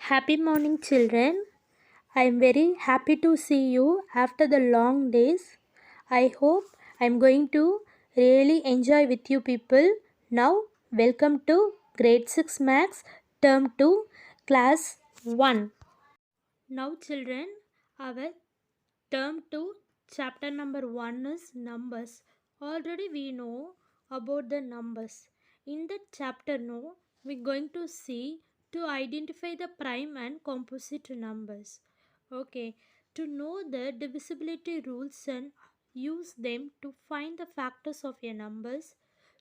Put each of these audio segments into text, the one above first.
Happy morning, children. I am very happy to see you after the long days. I hope I am going to really enjoy with you people. Now, welcome to Grade 6 Maths Term 2 Class 1. Now, children, our Term 2 chapter number 1 is numbers. Already we know about the numbers. In that chapter no, we're going to see to identify the prime and composite numbers. Okay, to know the divisibility rules and use them to find the factors of your numbers,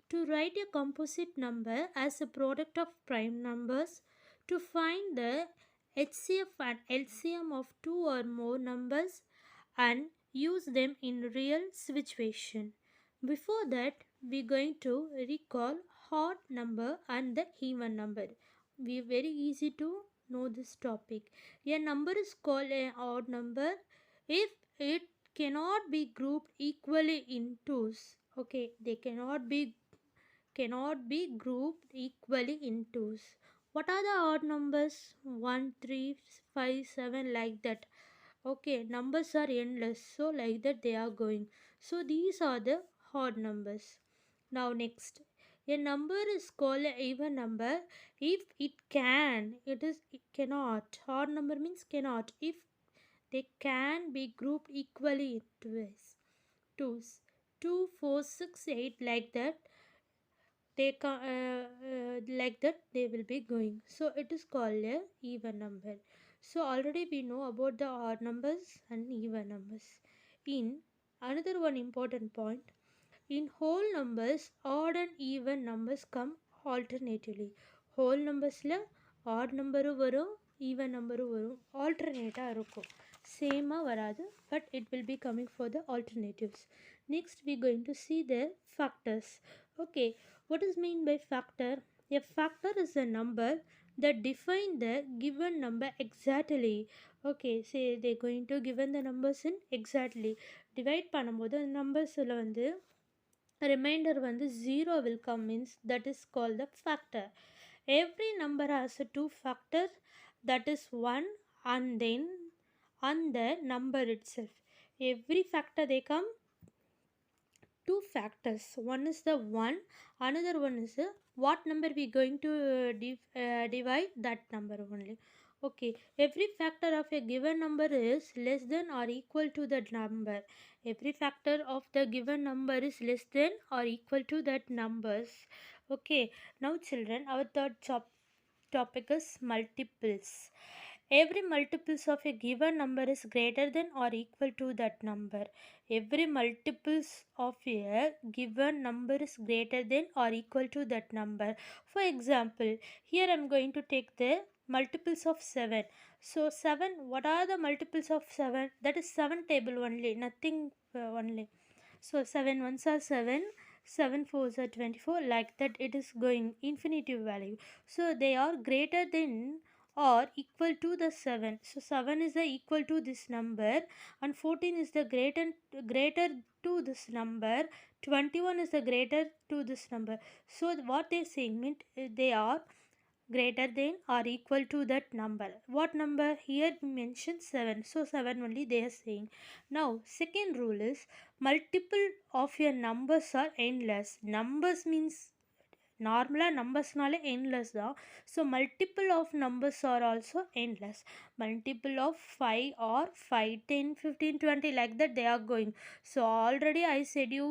to write a composite number as a product of prime numbers, to find the HCF and LCM of two or more numbers and use them in real situation. Before that, we're going to recall odd number and the even number. We very easy to know this topic. A number is called an odd number if it cannot be grouped equally in twos. Okay, they cannot be grouped equally in twos. What are the odd numbers? 1, 3, 5, 7, like that. Okay, numbers are endless, so like that they are going. So these are the odd numbers. Now next, a number is called an even number if it cannot. Odd number means cannot. If they can be grouped equally into ways. Twos. 2, 4, 6, 8, like that like that they will be going, so it is called a even number. So already we know about the odd numbers and even numbers. In another one important point, in whole numbers odd and even numbers come alternatively. whole numbers odd நம்பரும் வரும் even நம்பரும் வரும், ஆல்டர்னேட்டாக இருக்கும், சேமாக வராது, but it will be coming for the alternatives. Next we going to see the factors. Okay, what is mean by factor? A factor is a number that define the given number exactly. Okay, say they going to given the numbers in exactly divide பண்ணும்போது நம்பர்ஸில் வந்து remainder வந்து 0 will come, means that is called the factor. Every number has a two factor, that is 1 and then on the number itself. Every factor they come two factors. One is the 1, another one is what number we going to divide that number only. Okay, every factor of a given number is less than or equal to that number. Every factor of the given number is less than or equal to that numbers. Okay, now children, our third topic is multiples. Every multiples of a given number is greater than or equal to that number. Every multiples of a given number is greater than or equal to that number. For example, here I am going to take the multiples of 7. So 7, what are the multiples of 7? That is 7 table only, nothing only. So 7 ones are 7, 7 fours are 24, like that it is going infinitive value. So they are greater than or equal to the 7. So 7 is the equal to this number and 14 is the greater to this number, 21 is the greater to this number. So what they saying means they are greater than or equal to that number. What number? Here mentioned 7, so 7 only they are saying. Now second rule is multiple of your numbers are endless. Numbers means நார்மலாக நம்பர்ஸ்னாலே endless தான். So multiple of numbers are also endless. Multiple of 5 are 5, 10, 15, 20, like that they are going. So already I said you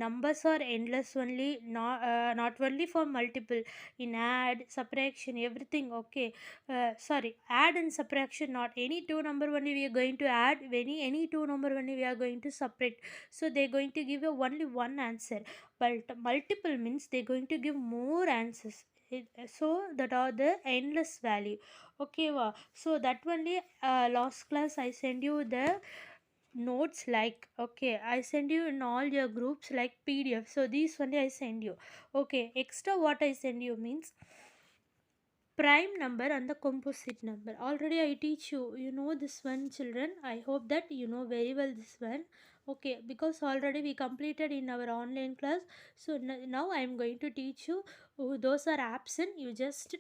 numbers are endless only, not only for multiple. In add, subtraction, everything. Okay, sorry, add and subtraction, not any two number only we are going to add, any two number only we are going to separate. So they are going to give you only one answer, but multiple means they're going to give more answers. So that are the endless value. Okay, wow. So that only last class I send you the notes, like, okay, I send you in all your groups like PDF. So these only I send you. Okay, extra what I send you means prime number and the composite number. Already I teach you, you know this one, children. I hope that you know very well this one. Okay, because already we completed in our online class. So now I am going to teach you. Those are absent, you just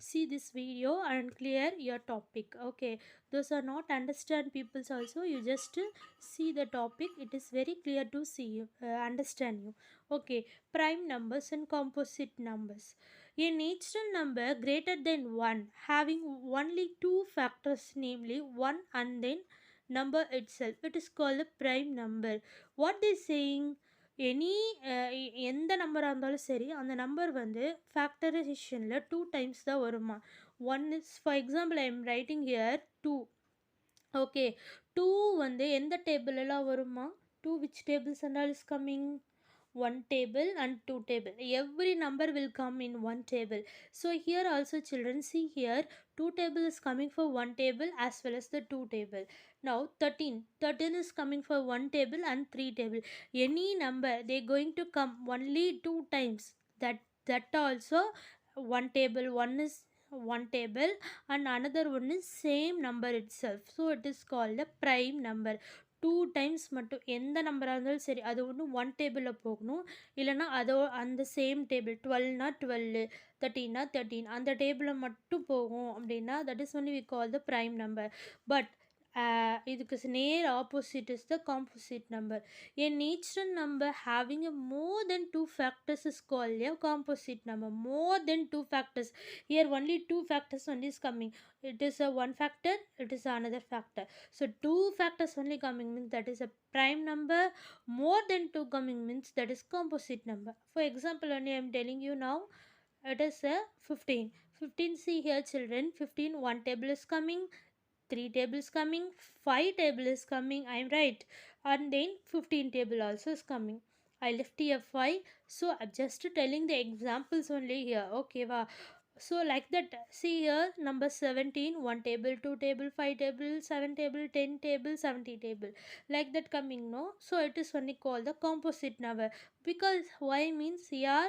see this video and clear your topic. Okay, those are not understand peoples also, you just see the topic. It is very clear to see you, understand you. Okay, prime numbers and composite numbers. A natural number greater than 1 having only two factors, namely 1 and then number itself, it is called a prime number. What they saying, any எந்த நம்பராக இருந்தாலும் சரி அந்த number வந்து ஃபேக்டரைசேஷனில் two times தான் வருமா. One is for example I am writing here two. Okay, two வந்து எந்த டேபிள் எல்லாம் வருமா, two which tables and all is coming, one table and two table, every number will come in one table. So here also children see here, two table is coming for one table as well as the two table. Now 13 is coming for one table and three table. Any number they going to come only two times, that also one table, one is one table and another one is same number itself, so it is called a prime number. Two times மட்டும் எந்த நம்பராக இருந்தாலும் சரி அது ஒன்று one டேபிளில் போகணும், இல்லைனா அதோ அந்த சேம் டேபிள் 12னா 12, 13னா 13 அந்த டேபிளில் மட்டும் போகும் அப்படின்னா that is only we call the prime number. But இதுக்கு நேர் opposite is the composite number. A natural number having a more than two factors is called a composite number. More than two factors, here only two factors only is coming, it is a one factor, it is another factor. So two factors only coming means that is a prime number, more than two coming means that is composite number. For example only I am telling you now, it is a 15. See here children, 15 one table is coming, three tables coming, five table is coming, I am right, and then 15 table also is coming. I left here 5, so I'm just telling the examples only here. Okay wow. So like that, see here number 17, one table, two table, five table, seven table, 10 table, 70 table, like that coming, no. So it is only called the composite number. Because why means here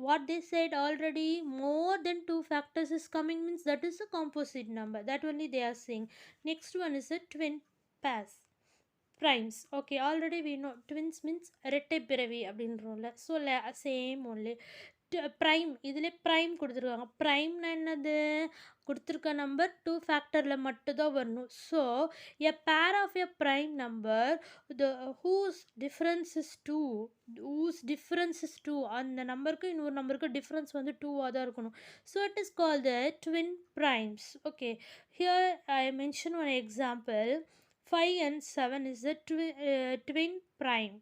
what they said already, more than two factors is coming means that is a composite number, that only they are saying. Next one is a twin pairs primes. Okay, already we know twins means இரட்டை பிறவி அப்படின்றோம்ல, so same only prime. இதில் prime கொடுத்துருக்காங்க. ப்ரைம்னா என்னது, கொடுத்துருக்க number two ஃபேக்டரில் மட்டும்தான் வரணும். So a pair of a prime number the whose difference is two, அந்த நம்பருக்கு இன்னொரு நம்பருக்கு டிஃப்ரென்ஸ் வந்து டூவாக தான் இருக்கணும். So it is call the twin primes. Okay, here I mention one example. 5 and 7 is the twin prime.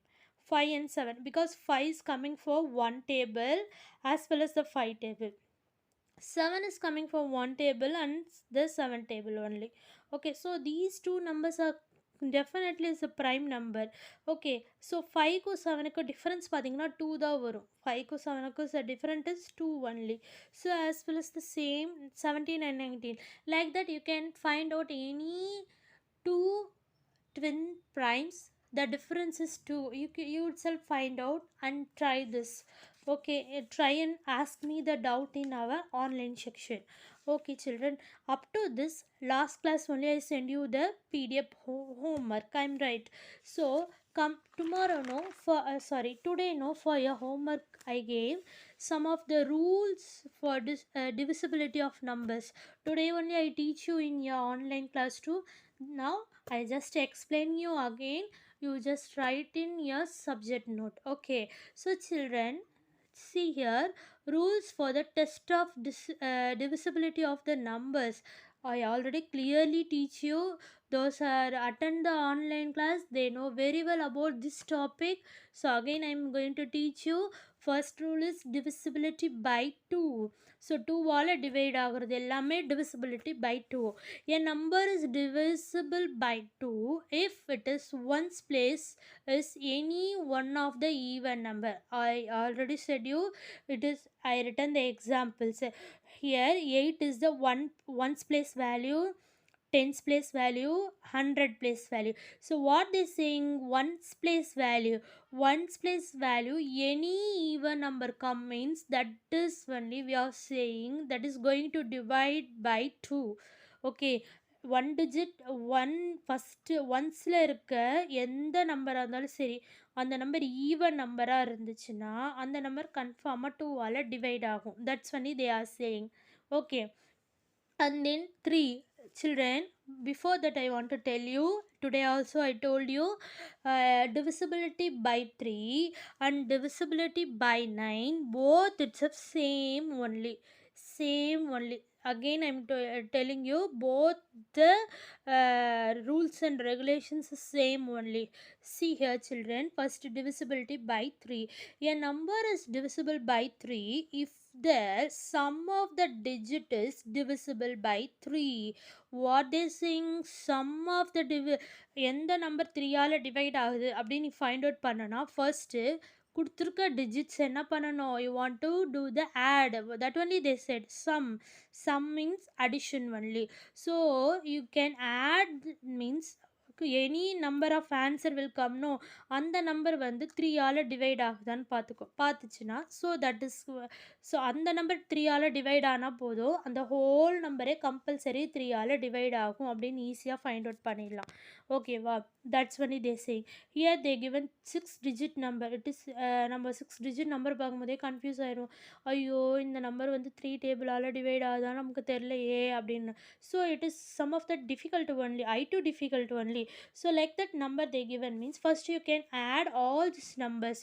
5 and 7 because 5 is coming for one table as well as the 5 table. 7 is coming for one table and the 7 table only. Okay, so these two numbers are definitely is a prime number. Okay, so 5 க்கு 7 க்கு difference பார்த்தீங்கன்னா 2 தான் வரும். 5 க்கு 7 க்கு the difference is 2 only. So as well as the same 17 and 19, like that you can find out any two twin primes, the difference is 2. You itself find out and try this. Okay, try and ask me the doubt in our online section. Okay children, up to this last class only I send you the PDF homework, I'm right. So come tomorrow, no, for today, no, for your homework I gave some of the rules for this divisibility of numbers. Today only I teach you in your online class too. Now I just explain you again, you just write in your subject note. Okay, so children, see here, rules for the test of divisibility of the numbers I already clearly teach you. Those are attend the online class, they know very well about this topic. So again I am going to teach you. First rule is divisibility by 2. So 2 வால divide ஆகிறது எல்லாமே divisibility by 2. A number is divisible by 2 if it is ones place is any one of the even number. I already said you, it is I written the examples here. 8 is the ones place value, tens place value, 100 place value. So what they saying, ones place value, ones place value, any even number come means that is only we are saying that is going to divide by 2. Okay, one digit one first ஒன்ஸில் இருக்க எந்த நம்பராக இருந்தாலும் சரி, அந்த number even நம்பராக இருந்துச்சுன்னா அந்த நம்பர் கன்ஃபார்மாக 2ஆல் டிவைட் ஆகும். That's only they are saying. Okay, and then 3 children. Before that I want to tell you, today also I told you divisibility by 3 and divisibility by 9, both it's of same only, same only. Again I'm telling you, both the rules and regulations is same only. See here children, first divisibility by 3. A number is divisible by 3 if the sum of the digit is divisible by 3. What they saying, sum of the எந்த number 3ஆல் divide ஆகுது அப்படின்னு நீ find out பண்ணனா first கொடுத்துருக்க digits என்ன பண்ணணும், you want to do the add. That only they said sum means addition only. So you can add means any number of answer will come. No, அந்த number வந்து 3ஆல் divide ஆகுதான்னு பார்த்துச்சுன்னா so that is, so அந்த number 3ஆல் divide ஆனால் போதும், அந்த ஹோல் நம்பரே கம்பல்சரி 3ஆல் டிவைட் ஆகும் அப்படின்னு ஈஸியாக ஃபைண்ட் அவுட் பண்ணிடலாம். ஓகேவா, that's only they saying. Here they given 6 digit number. It is நம்ம 6 டிஜிட் நம்பர் பார்க்கும்போதே கன்ஃபியூஸ் ஆயிரும். ஐயோ இந்த நம்பர் வந்து 3 டேபிளால் டிவைட் ஆகுதான் நமக்கு தெரியலையே அப்படின்னு. So it is some of the difficult only, I2 difficult only. So like that number they given means first you can add all these numbers.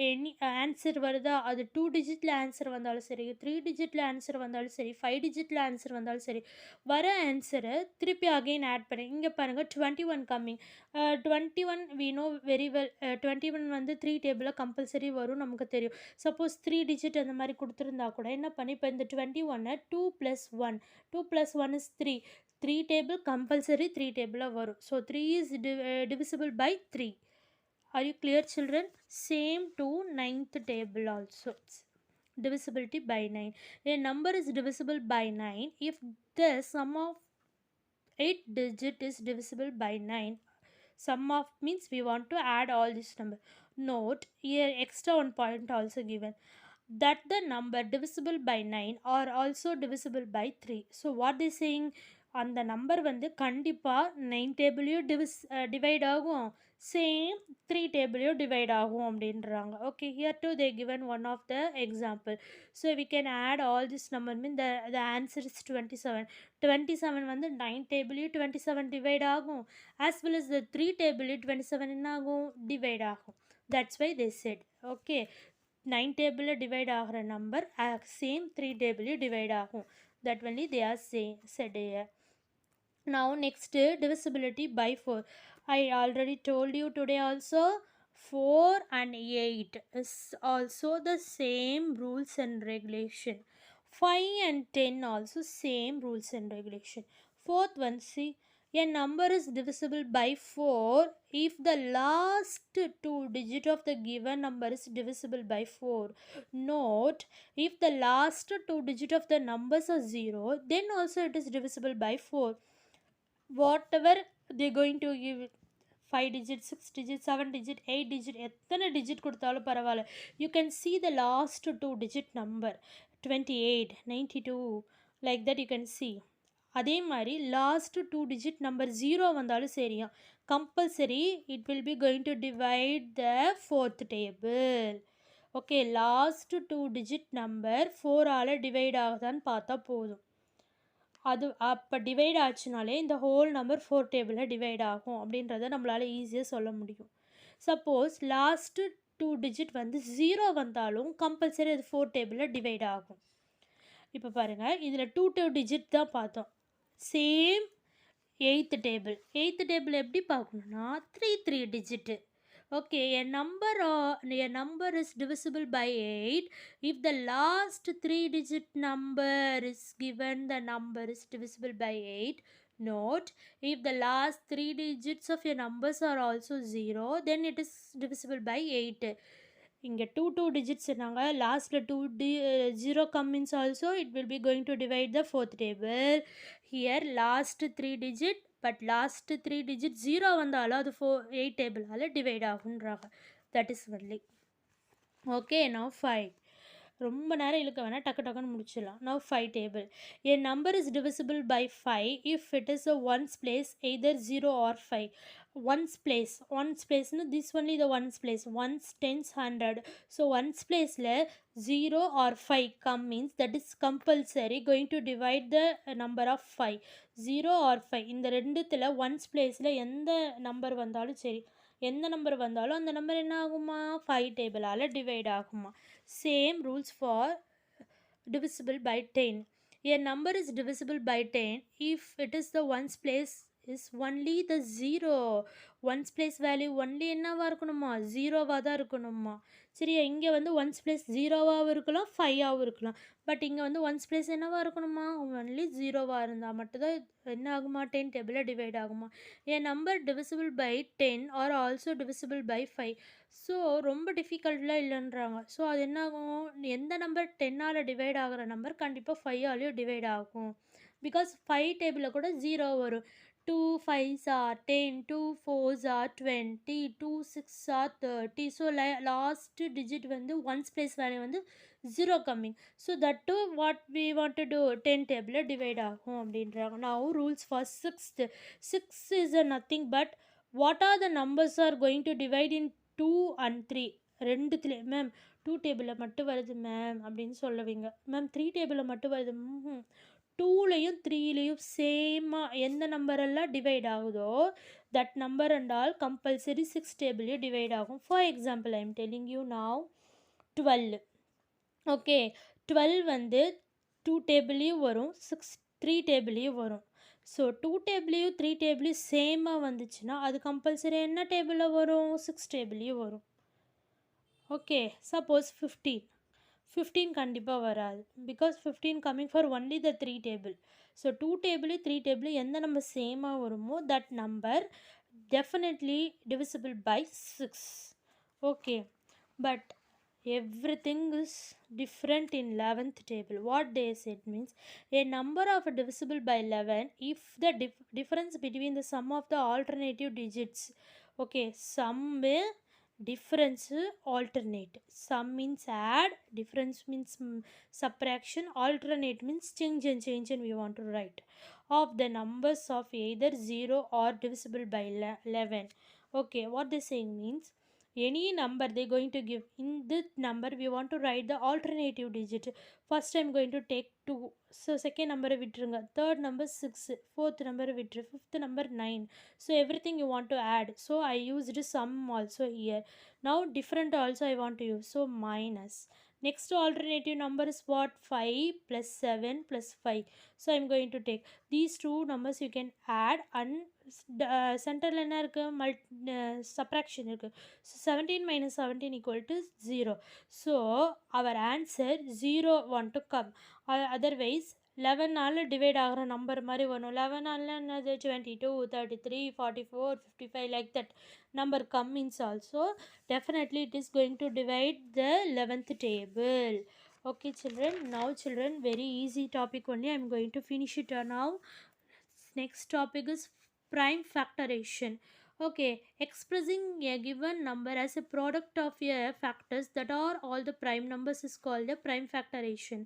Any answer வருதா, அது 2 டிஜிட்டில் ஆன்சர் வந்தாலும் சரி, 3 டிஜிட்டில் ஆன்சர் வந்தாலும் சரி, 5 டிஜிட்டில் ஆன்சர் வந்தாலும் சரி, வர ஆன்சரை திருப்பி அகெயின் ஆட் பண்ணி. இங்கே பாருங்கள் 21 coming. 21 we know very well. 21 வந்து 3 டேபிளில் கம்பல்சரி வரும் நமக்கு தெரியும். சப்போஸ் 3 டிஜிட் அந்த மாதிரி கொடுத்துருந்தா கூட என்ன பண்ணி இப்போ இந்த 21 2 + 1, 2 + 1 is 3. 3 table compulsory 3 table வரும். So 3 is divisible by 3. Are you clear children? Same to 9th table also, divisibility by 9. A number is divisible by 9 if the sum of 8 digit is divisible by 9. Sum of means we want to add all this number. Note here extra one point also given, that the number divisible by 9 are also divisible by 3. So what they saying, அந்த number வந்து கண்டிப்பாக 9 டேபிளையும் divide ஆகும், same 3 டேபிளையும் divide ஆகும் அப்படின்றாங்க. Okay, here to they given one of the example. So we can add all this number mean the answer is 27. 27 வந்து 9 டேபிளையும் 27 டிவைட் ஆகும், ஆஸ் வெல் அஸ் த 3 டேபிளையும் 27 என்ன ஆகும், டிவைட் ஆகும். That's why they said. Okay, 9 டேபிளில் divide ஆகிற நம்பர் சேம் 3 டேபிளையும் டிவைட் ஆகும். That only they are said here. Now next divisibility by 4. I already told you today also 4 and 8 is also the same rules and regulation. 5 and 10 also same rules and regulation. Fourth one, see, a number is divisible by 4 if the last 2 digit of the given number is divisible by 4. Note, if the last 2 digit of the numbers are 0, then also it is divisible by 4. Whatever they're going to give, 5 digit, 6 digit, 7 digit, 8 digit, எத்தனை digit கொடுத்தாலும் பரவாயில்ல, you can see the last 2 digit number 28, 92, like that you can see. அதே மாதிரி last 2 digit number 0 வந்தாலும் சரியா, compulsory it will be going to divide the 4th table. Okay, last 2 digit number 4ஆல் divide ஆகுதான்னு பார்த்தா போதும். அது அப்போ டிவைட் ஆச்சுனாலே இந்த ஹோல் நம்பர் 4 டேபிளில் டிவைட் ஆகும் அப்படின்றத நம்மளால் ஈஸியாக சொல்ல முடியும். சப்போஸ் லாஸ்ட்டு 2 டிஜிட் வந்து 0 வந்தாலும் கம்பல்சரி அது 4 டேபிளில் டிவைட் ஆகும். இப்போ பாருங்கள், இதில் 2 டிஜிட் தான் பார்த்தோம். Same 8th table. 8th table எப்படி பார்க்கணுன்னா 3 digit. Okay, a number is divisible by 8 if the last 3 digit number is given, the number is divisible by 8. Note, if the last 3 digits of your numbers are also 0, then it is divisible by 8. இங்கே two digits நாங்க லாஸ்ட்டில் 0 comes also it will be going to divide the fourth table. Here last 3 digit but last 3 digit 0 வந்தாலும் அது 8 டேபிளால் divide ஆகுன்றாங்க. That is only. Okay, now 5. ரொம்ப நேரம் இழுக்க வேணால் டக்கு டக்குன்னு முடிச்சிடலாம். Now 5 table. A number is divisible by 5 if it is a ones place either 0 or 5. Ones place this only the ones place, ones, tens, 100. So ones place 0 or 5 come means that is compulsory going to divide the number of 5. 0 or 5 இந்த ரெண்டுத்தில் ones placeல எந்த number வந்தாலும் சரி, எந்த number வந்தாலும் அந்த number என்ன ஆகுமா, 5 டேபிளால் divide ஆகுமா. Same rules for divisible by 10. A number is divisible by 10 if it is the ones place is only the 0. Once place value only என்னவாக இருக்கணுமா, ஜீரோவாக தான் இருக்கணுமா. சரியா, இங்கே வந்து ஒன்ஸ் பிளேஸ் ஜீரோவாகவும் இருக்கலாம், 5ஆகவும் இருக்கலாம். பட் இங்கே வந்து ஒன்ஸ் பிளேஸ் என்னவாக இருக்கணுமா, ஒன்லி ஜீரோவாக இருந்தால் மட்டும்தான் என்ன ஆகுமா, 10 டேபிளில் டிவைட் ஆகுமா. A number divisible by 10 are also divisible by 5. So ரொம்ப டிஃபிகல்ட்லாம் இல்லைன்றாங்க. ஸோ அது என்ன ஆகும், எந்த நம்பர் 10ஆல் டிவைட் ஆகிற நம்பர் கண்டிப்பாக 5ஆலையும் டிவைட் ஆகும். பிகாஸ் 5 டேபிளில் கூட 0 வரும். 2 5s are 10, 2 4s are 20, 2 6s are 30. So last digit வந்து ஒன்ஸ் பிளேஸ் வேல்யூ வந்து 0 coming. So that to what we want to do, 10 டேபிளில் டிவைட் ஆகும் அப்படின்றாங்க. now rules for 6th. 6 is a nothing but what are the numbers are going to divide in 2 and 3. ரெண்டுத்துலேயே ma'am 2 டேபிளில் மட்டும் வருது ma'am அப்படின்னு சொல்லுவீங்க. Ma'am 3 டேபிளில் மட்டும் வருது. 2லையும் 3லையும் சேமாக எந்த நம்பரெல்லாம் டிவைட் ஆகுதோ that number and all compulsory 6 டேபிளையும் டிவைட் ஆகும். For example I am telling you now 12. Okay, 12 வந்து 2 டேபிளையும் வரும், 3 டேபிளையும் வரும். ஸோ 2 டேபிளையும் 3 டேபிளையும் சேமாக வந்துச்சுன்னா அது கம்பல்சரி என்ன டேபிளில் வரும், 6 டேபிளையும் வரும். ஓகே, சப்போஸ் 15 கண்டிப்பாக வராது. Because 15 coming for only the 3 table. So 2 table 3 table எந்த நம்பர் சேமாக வருமோ that number definitely divisible by 6. Okay, but everything is different in 11th table. What they said means a number of divisible by 11 if the difference between the sum of the alternative digits. Okay, sum difference alternate. Sum means add, difference means subtraction, alternate means change and we want to write of the numbers of either 0 or divisible by 11. Okay, what they saying means any number they going to give, in this number we want to write the alternative digit. First I'm going to take 2, so second number விட்டுருங்க, third number 6, fourth number விட்டுரு, fifth number 9. so everything you want to add, so I used sum also here. now different also I want to use, so minus. next alternative number is what, 5 plus 7 plus 5. so I'm going to take these two numbers you can add and சென்டரில் என்ன இருக்குது, subtraction இருக்குது. So 17 minus 17 equal to 0. So அவர் answer 0 want to come. Otherwise 11ஆல் divide ஆகிற number மாதிரி வரும். 11ஆல் என்னது, 22, 33, 44, 55 like that number come means also definitely it is going to divide the 11th table. Okay children, now children very easy topic only, I am going to finish it now. Next topic is prime factorization. Okay, expressing a given number as a product of a factors that are all the prime numbers is called a prime factorization.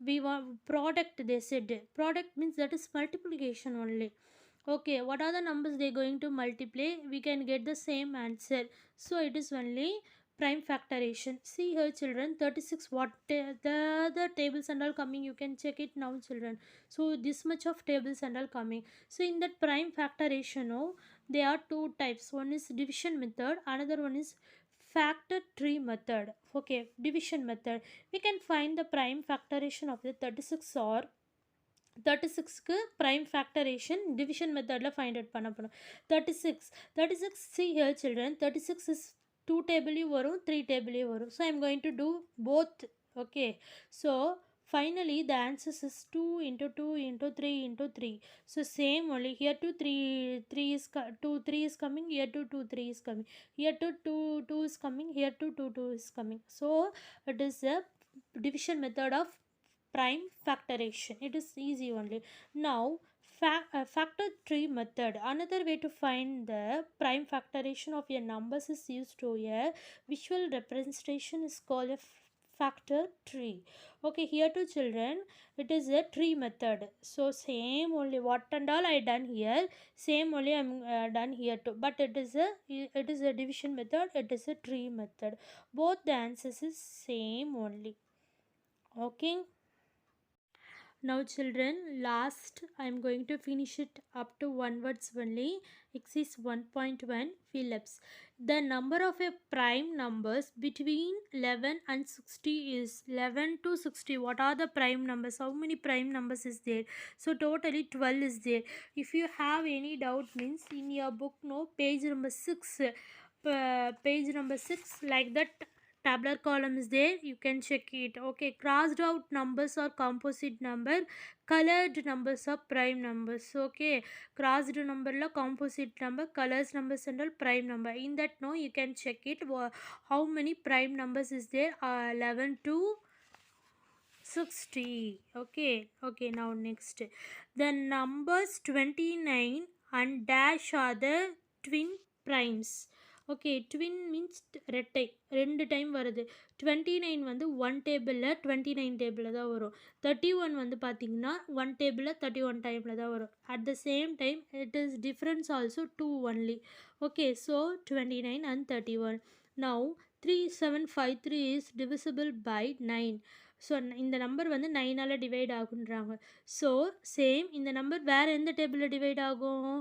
We want product, they said product means that is multiplication only. Okay, what are the numbers they going to multiply, we can get the same answer. so it is only prime factorization. see here children, 36, what the tables and all coming, you can check it now children. so this much of tables and all coming. so in that prime factorization, there are two types. one is division method, another one is factor tree method. okay, division method, we can find the prime factorization of the 36 or 36க்கு prime factorization division methodல find out பண்ண போகிறோம். 36 see here children, 36 is 2 டேபிளையும் வரும் 3 டேபிளையும் வரும். so I am going to do both. okay, so Finally, the answer is 2 into 2 into 3 into 3. So same only here to 3 is 2 3 is coming, here to 2 3 is coming, here to 2 is coming, here to 2 is coming. So it is a division method of prime factorization. It is easy only. Now factor tree method. Another way to find the prime factorization of your numbers is used to a visual representation is called a factor tree. Okay, here to children, it is a tree method. So same only what and all I done here, same only I'm done here too. But it is a division method. It is a tree method. Both the answers is same only. Okay. Now children, last I am going to finish it up to one words only. Exercise 1.1 Phillips. The number of a prime numbers between 11 and 60 is 11 to 60. What are the prime numbers? How many prime numbers is there? So totally 12 is there. If you have any doubt means in your book, no, page number 6, page number 6 like that tabular column is there, you can check it. Okay, crossed out numbers are composite number, colored numbers are prime numbers. Okay, crossed number la composite number, colors numbers and all prime number. In that no, you can check it how many prime numbers is there. 11 to 60. Okay, now next, the numbers 29 and dash are the twin primes. Okay, twin means ரெட்டை, ரெண்டு time வருது. 29 வந்து one டேபிளில் 29 டேபிளில் தான் வரும். 31 வந்து பார்த்தீங்கன்னா ஒன் டேபிளில் 31 டைமில் தான் வரும். At the same time it is difference also 2 only. Okay, so 29 and 31. Now 3753 is divisible by 9. ஸோ இந்த நம்பர் வந்து 9ஆல் டிவைட் ஆகுன்றாங்க. ஸோ சேம் இந்த நம்பர் வேறு எந்த டேபிளில் டிவைட் ஆகும்?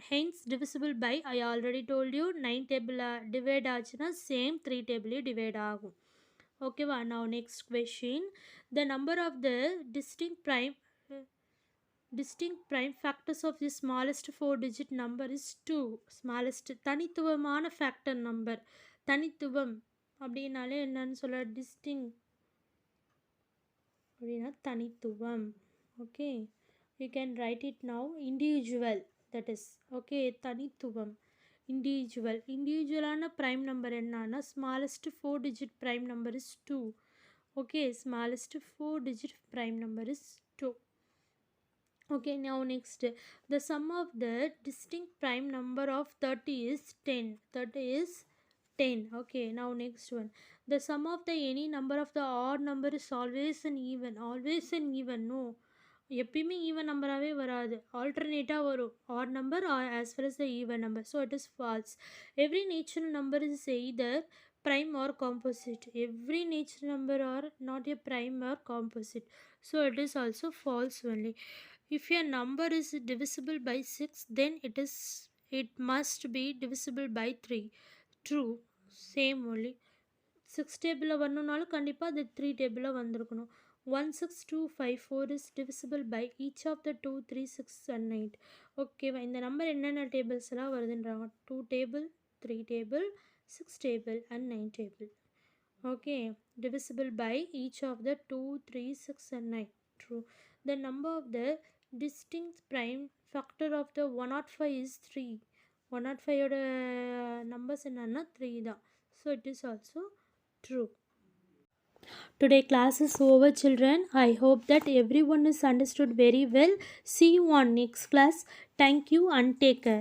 Hence divisible by, I already told you, 9 டேபிளில் டிவைட் ஆச்சுன்னா சேம் 3 டேபிளையும் டிவைட் ஆகும். ஓகேவா? Now next question, the number of the distinct prime factors of the smallest 4-digit number is 2. smallest தனித்துவமான ஃபேக்டர் நம்பர். தனித்துவம் அப்படின்னாலே என்னன்னு சொல்ல, டிஸ்டிங் அப்படின்னா தனித்துவம். Okay, you can write it now. Individual, that is okay, தனித்துவம். இண்டிவிஜுவலான ப்ரைம் நம்பர் என்னன்னா smallest 4-digit prime number is 2. Okay, smallest 4-digit prime number is 2. Okay, now next, the sum of the distinct prime number of 30 is 10. 30 is 10. Okay, now next one, the sum of the any number of the odd number is always an even. Always an even, no, எப்பயுமே even நம்பராகவே வராது, ஆல்டர்னேட்டாக வரும். Add number as well as the even number. So it is false. Every natural number is either prime or composite. Every natural number are not a prime or composite. So it is also false only. If a number is divisible by 6, then it must be divisible by 3. True. Same only. 6 டேபிளில் வரணுன்னாலும் கண்டிப்பாக அது 3 டேபிளில் வந்திருக்கணும். 16254 is divisible by each of the 2, 3, 6 and 9. ஓகேவா? இந்த number என்னென்ன tables எல்லாம் வருதுன்றாங்க. 2 table, 3 table, 6 table and 9 table. Okay, divisible by each of the 2, 3, 6 and 9. True. The number of the distinct prime factor of the 105 is 3. 105 ஓட numbers என்னன்னா 3 தான். So it is also true. Today class is over children. I hope that everyone is understood very well. See you on next class. Thank you and take care.